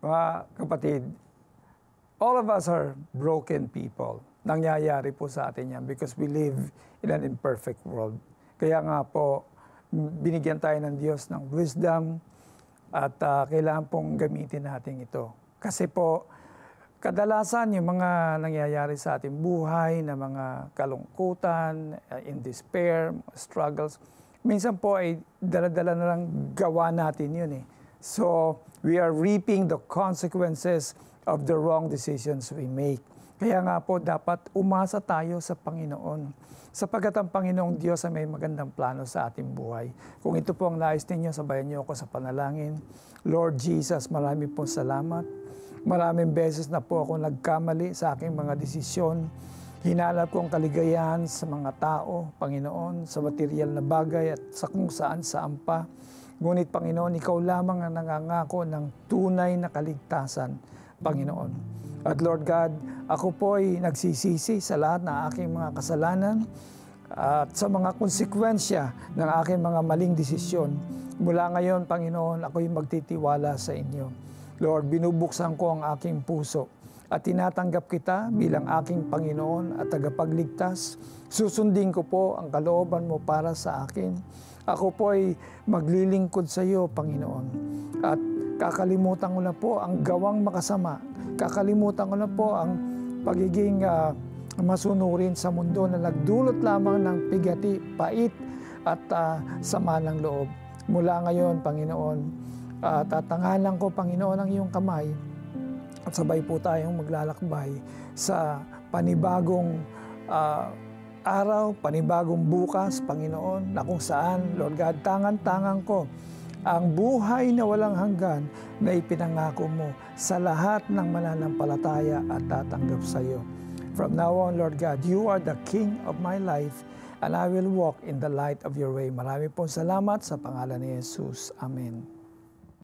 Mga kapatid, all of us are broken people. Nangyayari po sa atin yan because we live in an imperfect world. Kaya nga po, binigyan tayo ng Diyos ng wisdom at kailangan pong gamitin natin ito. Kasi po, kadalasan yung mga nangyayari sa ating buhay na mga kalungkutan, in despair, struggles, minsan po ay dala-dala na lang gawa natin yun eh. So, we are reaping the consequences of the wrong decisions we make. Kaya nga po, dapat umasa tayo sa Panginoon. Sapagkat ang Panginoong Diyos ay may magandang plano sa ating buhay. Kung ito po ang nais ninyo, sabayan niyo ako sa panalangin. Lord Jesus, marami po salamat. Maraming beses na po ako nagkamali sa aking mga desisyon. Hinalap ko ang kaligayahan sa mga tao, Panginoon, sa material na bagay at sa kung saan pa. Ngunit Panginoon, Ikaw lamang ang nangangako ng tunay na kaligtasan, Panginoon. At Lord God, ako po ay nagsisisi sa lahat ng aking mga kasalanan at sa mga konsekwensya ng aking mga maling desisyon. Mula ngayon, Panginoon, ako'y magtitiwala sa inyo. Lord, binubuksan ko ang aking puso at tinatanggap kita bilang aking Panginoon at tagapagligtas. Susundin ko po ang kalooban mo para sa akin. Ako po ay maglilingkod sa iyo, Panginoon. At kakalimutan ko na po ang gawang makasama. Kakalimutan ko na po ang pagiging masunurin sa mundo na nagdulot lamang ng pigati, pait at sama ng loob. Mula ngayon, Panginoon, tatangalan ko, Panginoon, ang iyong kamay at sabay po tayong maglalakbay sa panibagong araw, panibagong bukas, Panginoon, na kung saan, Lord God, tangan-tangan ko ang buhay na walang hanggan na ipinangako mo sa lahat ng mananampalataya at tatanggap sa iyo. From now on, Lord God, you are the King of my life and I will walk in the light of your way. Marami pong salamat sa pangalan ni Jesus. Amen.